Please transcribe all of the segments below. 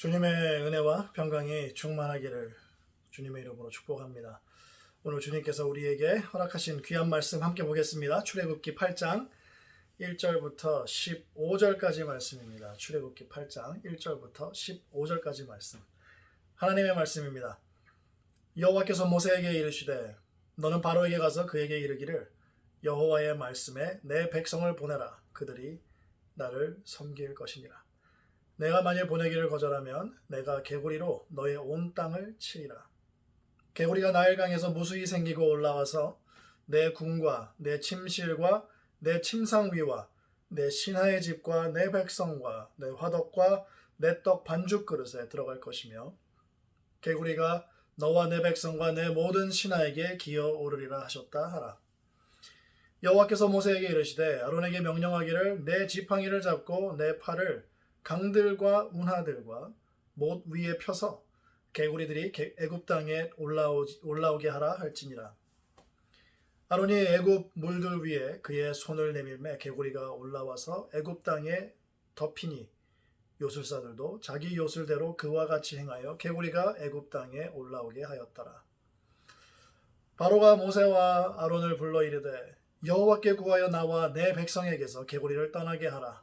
주님의 은혜와 평강이 충만하기를 주님의 이름으로 축복합니다. 오늘 주님께서 우리에게 허락하신 귀한 말씀 함께 보겠습니다. 출애굽기 8장 1절부터 15절까지 말씀입니다. 출애굽기 8장 1절부터 15절까지 말씀. 하나님의 말씀입니다. 여호와께서 모세에게 이르시되 너는 바로에게 가서 그에게 이르기를 여호와의 말씀에 내 백성을 보내라. 그들이 나를 섬길 것이니라. 내가 만일 보내기를 거절하면 내가 개구리로 너의 온 땅을 치리라. 개구리가 나일강에서 무수히 생기고 올라와서 내 궁과 내 침실과 내 침상 위와 내 신하의 집과 내 백성과 내 화덕과 내 떡 반죽 그릇에 들어갈 것이며 개구리가 너와 내 백성과 내 모든 신하에게 기어 오르리라 하셨다 하라. 여호와께서 모세에게 이르시되 아론에게 명령하기를 내 지팡이를 잡고 내 팔을 강들과 운하들과 못 위에 펴서 개구리들이 애굽 땅에 올라오게 하라 할지니라. 아론이 애굽 물들 위에 그의 손을 내밀매 개구리가 올라와서 애굽 땅에 덮이니 요술사들도 자기 요술대로 그와 같이 행하여 개구리가 애굽 땅에 올라오게 하였더라. 바로가 모세와 아론을 불러 이르되 여호와께 구하여 나와 내 백성에게서 개구리를 떠나게 하라.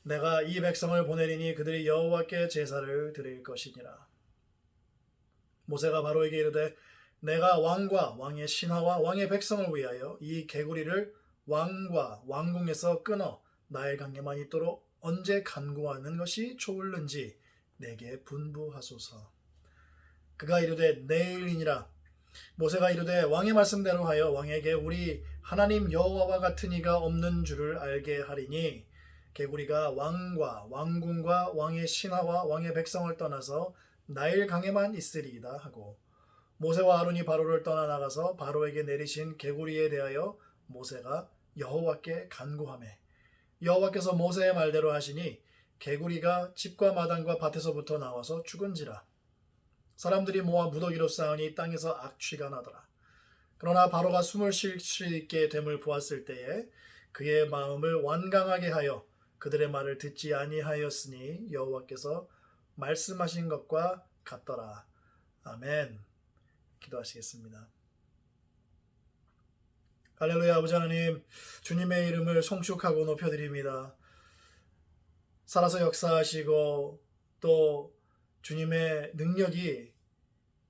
내가 이 백성을 보내리니 그들이 여호와께 제사를 드릴 것이니라. 모세가 바로에게 이르되 내가 왕과 왕의 신하와 왕의 백성을 위하여 이 개구리를 왕과 왕궁에서 끊어 나일강에만 있도록 언제 간구하는 것이 좋을는지 내게 분부하소서. 그가 이르되 내일이니라. 모세가 이르되 왕의 말씀대로 하여 왕에게 우리 하나님 여호와와 같은 이가 없는 줄을 알게 하리니 개구리가 왕과 왕궁과 왕의 신하와 왕의 백성을 떠나서 나일강에만 있으리이다 하고 모세와 아론이 바로를 떠나 나가서 바로에게 내리신 개구리에 대하여 모세가 여호와께 간구하매 여호와께서 모세의 말대로 하시니 개구리가 집과 마당과 밭에서부터 나와서 죽은지라. 사람들이 모아 무더기로 쌓으니 땅에서 악취가 나더라. 그러나 바로가 숨을 쉴 수 있게 됨을 보았을 때에 그의 마음을 완강하게 하여 그들의 말을 듣지 아니하였으니 여호와께서 말씀하신 것과 같더라. 아멘. 기도하시겠습니다. 할렐루야. 아버지 하나님, 주님의 이름을 송축하고 높여드립니다. 살아서 역사하시고 또 주님의 능력이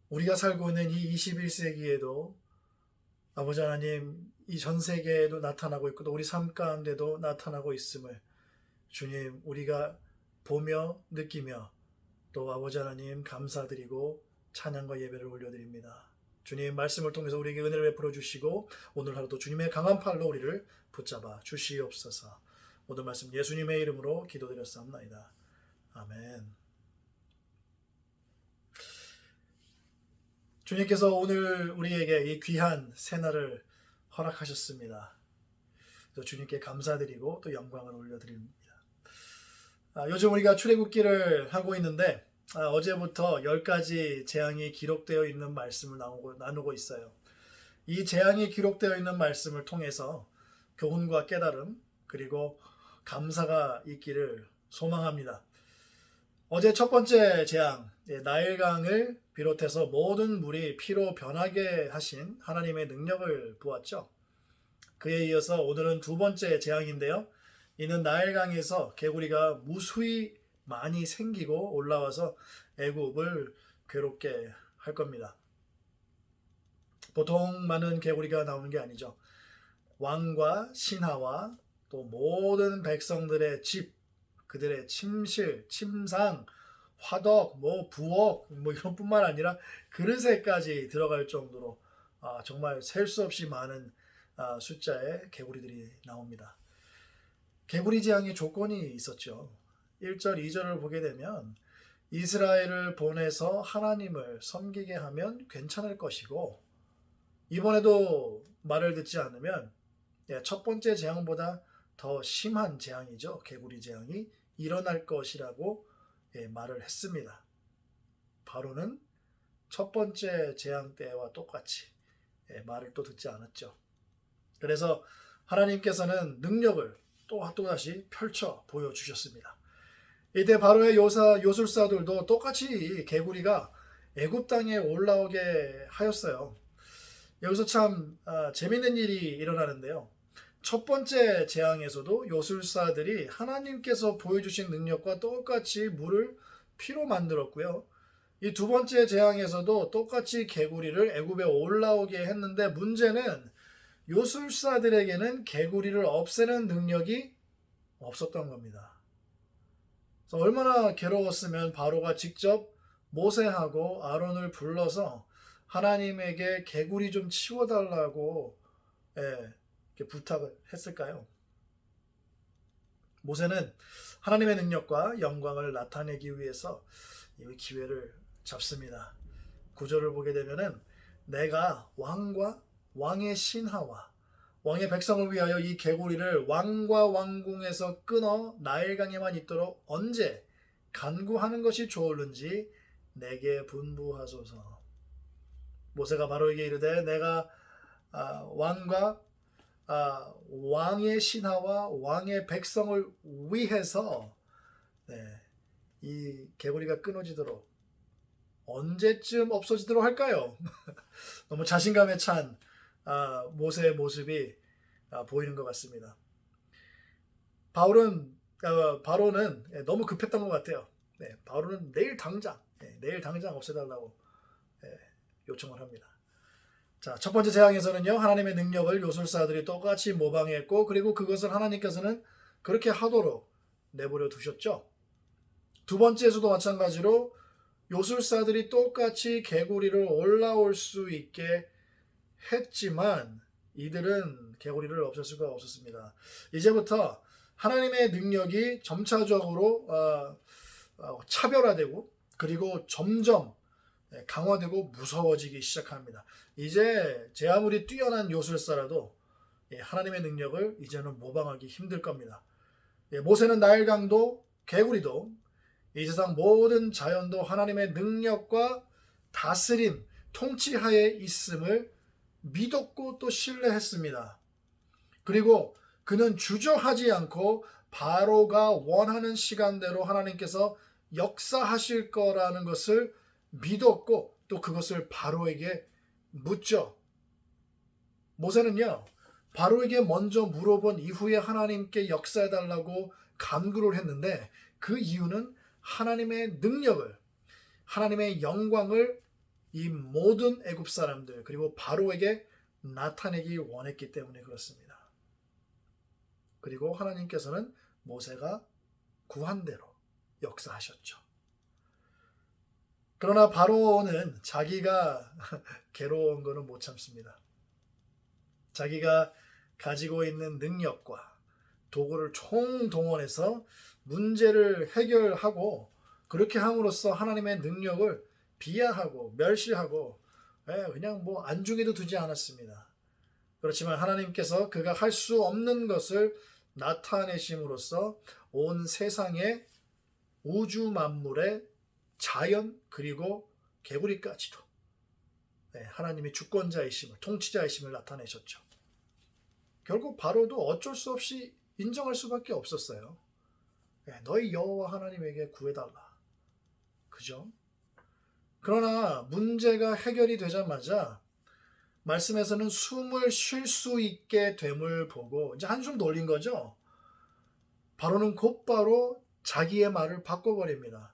우리가 살고 있는 이 21세기에도 아버지 하나님 이 전 세계에도 나타나고 있고 또 우리 삶 가운데도 나타나고 있음을 주님 우리가 보며 느끼며 또 아버지 하나님 감사드리고 찬양과 예배를 올려드립니다. 주님 말씀을 통해서 우리에게 은혜를 베풀어 주시고 오늘 하루도 주님의 강한 팔로 우리를 붙잡아 주시옵소서. 모든 말씀 예수님의 이름으로 기도드렸사옵나이다. 아멘. 주님께서 오늘 우리에게 이 귀한 새날을 허락하셨습니다. 주님께 감사드리고 또 영광을 올려드립니다. 요즘 우리가 출애굽기를 하고 있는데 어제부터 10가지 재앙이 기록되어 있는 말씀을 나누고 있어요. 이 재앙이 기록되어 있는 말씀을 통해서 교훈과 깨달음 그리고 감사가 있기를 소망합니다. 어제 첫 번째 재앙, 나일강을 비롯해서 모든 물이 피로 변하게 하신 하나님의 능력을 보았죠. 그에 이어서 오늘은 두 번째 재앙인데요. 이는 나일강에서 개구리가 무수히 많이 생기고 올라와서 애굽을 괴롭게 할 겁니다. 보통 많은 개구리가 나오는 게 아니죠. 왕과 신하와 또 모든 백성들의 집, 그들의 침실, 침상, 화덕, 부엌 이런 뿐만 아니라 그릇에까지 들어갈 정도로 정말 셀 수 없이 많은 숫자의 개구리들이 나옵니다. 개구리 재앙의 조건이 있었죠. 1절, 2절을 보게 되면 이스라엘을 보내서 하나님을 섬기게 하면 괜찮을 것이고 이번에도 말을 듣지 않으면 첫 번째 재앙보다 더 심한 재앙이죠. 개구리 재앙이 일어날 것이라고 말을 했습니다. 바로는 첫 번째 재앙 때와 똑같이 말을 또 듣지 않았죠. 그래서 하나님께서는 능력을 또다시 펼쳐 보여주셨습니다. 이때 바로의 요술사들도 똑같이 개구리가 애굽 땅에 올라오게 하였어요. 여기서 참 재밌는 일이 일어나는데요. 첫 번째 재앙에서도 요술사들이 하나님께서 보여주신 능력과 똑같이 물을 피로 만들었고요. 이 두 번째 재앙에서도 똑같이 개구리를 애굽에 올라오게 했는데 문제는 요술사들에게는 개구리를 없애는 능력이 없었던 겁니다. 그래서 얼마나 괴로웠으면 바로가 직접 모세하고 아론을 불러서 하나님에게 개구리 좀 치워달라고 이렇게 부탁을 했을까요? 모세는 하나님의 능력과 영광을 나타내기 위해서 이 기회를 잡습니다. 9절을 보게 되면은 내가 왕과 왕의 신하와 왕의 백성을 위하여 이 개구리를 왕과 왕궁에서 끊어 나일강에만 있도록 언제 간구하는 것이 좋을는지 내게 분부하소서. 모세가 바로에게 이르되 내가 왕과 왕의 신하와 왕의 백성을 위해서 이 개구리가 끊어지도록 언제쯤 없어지도록 할까요? 너무 자신감에 찬 모세의 모습이 보이는 것 같습니다. 바로는 너무 급했던 것 같아요. 바로는 내일 당장 없애달라고 요청을 합니다. 자, 첫 번째 재앙에서는요, 하나님의 능력을 요술사들이 똑같이 모방했고, 그리고 그것을 하나님께서는 그렇게 하도록 내버려 두셨죠. 두 번째에서도 마찬가지로 요술사들이 똑같이 개구리를 올라올 수 있게 했지만 이들은 개구리를 없앨 수가 없었습니다. 이제부터 하나님의 능력이 점차적으로 차별화되고 그리고 점점 강화되고 무서워지기 시작합니다. 이제 제 아무리 뛰어난 요술사라도 하나님의 능력을 이제는 모방하기 힘들 겁니다. 모세는 나일강도 개구리도 이 세상 모든 자연도 하나님의 능력과 다스림, 통치하에 있음을 믿었고 또 신뢰했습니다. 그리고 그는 주저하지 않고 바로가 원하는 시간대로 하나님께서 역사하실 거라는 것을 믿었고 또 그것을 바로에게 묻죠. 모세는요, 바로에게 먼저 물어본 이후에 하나님께 역사해달라고 간구를 했는데 그 이유는 하나님의 능력을, 하나님의 영광을 이 모든 애굽 사람들 그리고 바로에게 나타내기 원했기 때문에 그렇습니다. 그리고 하나님께서는 모세가 구한 대로 역사하셨죠. 그러나 바로는 자기가 괴로운 것은 못 참습니다. 자기가 가지고 있는 능력과 도구를 총동원해서 문제를 해결하고 그렇게 함으로써 하나님의 능력을 비하하고 멸시하고 그냥 안중에도 두지 않았습니다. 그렇지만 하나님께서 그가 할 수 없는 것을 나타내심으로써 온 세상의 우주 만물의 자연 그리고 개구리까지도 하나님이 주권자이심을, 통치자이심을 나타내셨죠. 결국 바로도 어쩔 수 없이 인정할 수밖에 없었어요. 너희 여호와 하나님에게 구해달라. 그죠? 그러나 문제가 해결이 되자마자 말씀에서는 숨을 쉴 수 있게 됨을 보고 이제 한숨 돌린 거죠. 바로는 곧바로 자기의 말을 바꿔버립니다.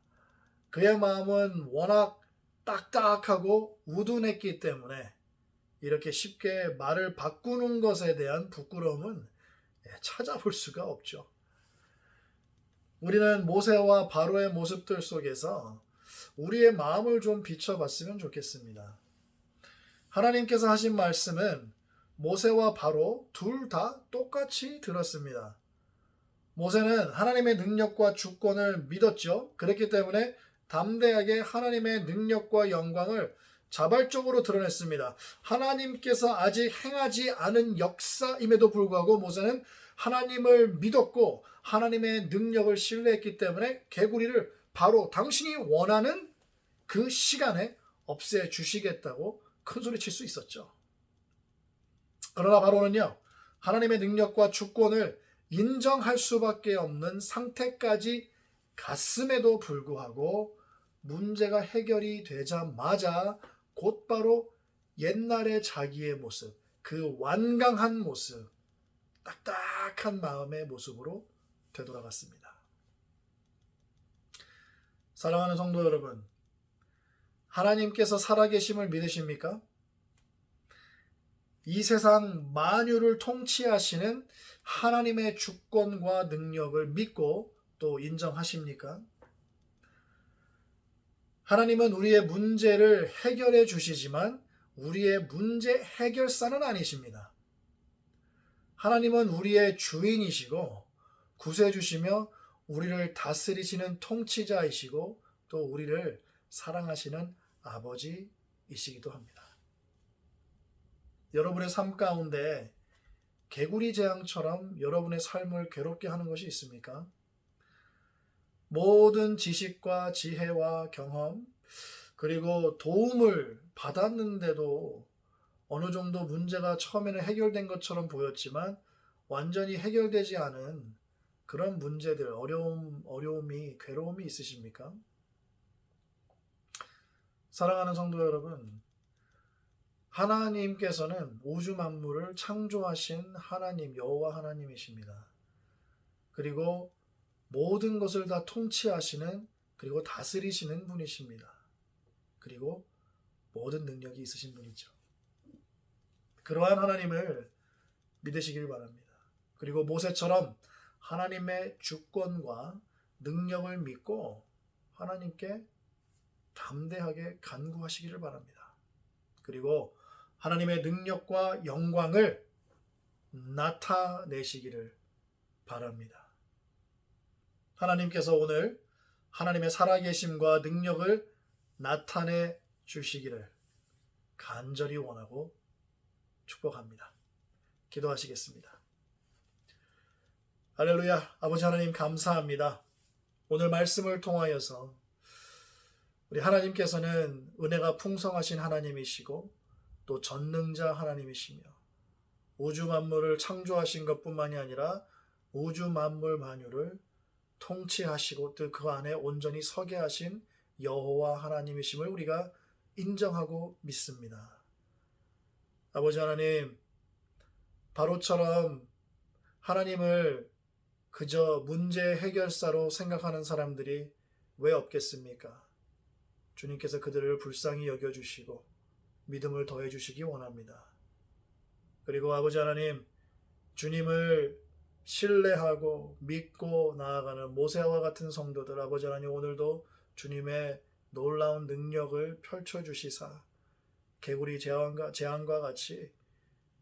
그의 마음은 워낙 딱딱하고 우둔했기 때문에 이렇게 쉽게 말을 바꾸는 것에 대한 부끄러움은 찾아볼 수가 없죠. 우리는 모세와 바로의 모습들 속에서 우리의 마음을 좀 비춰봤으면 좋겠습니다. 하나님께서 하신 말씀은 모세와 바로 둘 다 똑같이 들었습니다. 모세는 하나님의 능력과 주권을 믿었죠. 그렇기 때문에 담대하게 하나님의 능력과 영광을 자발적으로 드러냈습니다. 하나님께서 아직 행하지 않은 역사임에도 불구하고 모세는 하나님을 믿었고 하나님의 능력을 신뢰했기 때문에 개구리를 바로 당신이 원하는 그 시간에 없애주시겠다고 큰소리 칠 수 있었죠. 그러나 바로는요, 하나님의 능력과 주권을 인정할 수밖에 없는 상태까지 갔음에도 불구하고 문제가 해결이 되자마자 곧바로 옛날의 자기의 모습, 그 완강한 모습, 딱딱한 마음의 모습으로 되돌아갔습니다. 사랑하는 성도 여러분, 하나님께서 살아계심을 믿으십니까? 이 세상 만유를 통치하시는 하나님의 주권과 능력을 믿고 또 인정하십니까? 하나님은 우리의 문제를 해결해 주시지만 우리의 문제 해결사는 아니십니다. 하나님은 우리의 주인이시고 구세주시며 우리를 다스리시는 통치자이시고 또 우리를 사랑하시는 아버지이시기도 합니다. 여러분의 삶 가운데 개구리 재앙처럼 여러분의 삶을 괴롭게 하는 것이 있습니까? 모든 지식과 지혜와 경험 그리고 도움을 받았는데도 어느 정도 문제가 처음에는 해결된 것처럼 보였지만 완전히 해결되지 않은 그런 문제들, 어려움이, 괴로움이 있으십니까? 사랑하는 성도 여러분, 하나님께서는 우주 만물을 창조하신 하나님, 여호와 하나님이십니다. 그리고 모든 것을 다 통치하시는 그리고 다스리시는 분이십니다. 그리고 모든 능력이 있으신 분이죠. 그러한 하나님을 믿으시길 바랍니다. 그리고 모세처럼 하나님의 주권과 능력을 믿고 하나님께 담대하게 간구하시기를 바랍니다. 그리고 하나님의 능력과 영광을 나타내시기를 바랍니다. 하나님께서 오늘 하나님의 살아계심과 능력을 나타내 주시기를 간절히 원하고 축복합니다. 기도하시겠습니다. 할렐루야. 아버지 하나님 감사합니다. 오늘 말씀을 통하여서 우리 하나님께서는 은혜가 풍성하신 하나님이시고 또 전능자 하나님이시며 우주 만물을 창조하신 것뿐만이 아니라 우주 만물 만유를 통치하시고 또 그 안에 온전히 서게 하신 여호와 하나님이심을 우리가 인정하고 믿습니다. 아버지 하나님, 바로처럼 하나님을 그저 문제 해결사로 생각하는 사람들이 왜 없겠습니까? 주님께서 그들을 불쌍히 여겨주시고 믿음을 더해주시기 원합니다. 그리고 아버지 하나님, 주님을 신뢰하고 믿고 나아가는 모세와 같은 성도들, 아버지 하나님 오늘도 주님의 놀라운 능력을 펼쳐주시사 개구리 재앙과 같이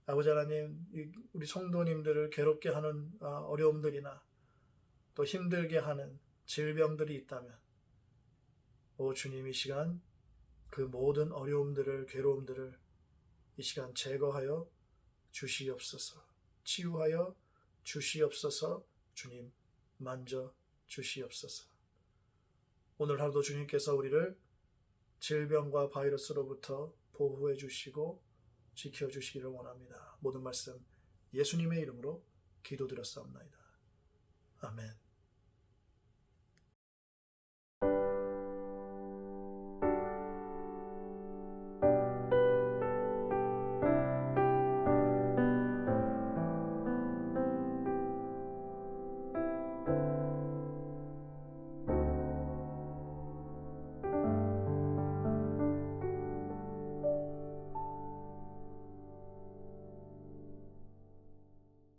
아버지 하나님 우리 성도님들을 괴롭게 하는 어려움들이나 또 힘들게 하는 질병들이 있다면 오 주님 이 시간 그 모든 어려움들을 괴로움들을 이 시간 제거하여 주시옵소서. 치유하여 주시옵소서. 주님 만져 주시옵소서. 오늘 하루도 주님께서 우리를 질병과 바이러스로부터 보호해 주시고 지켜주시기를 원합니다. 모든 말씀 예수님의 이름으로 기도드렸사옵나이다. 아멘.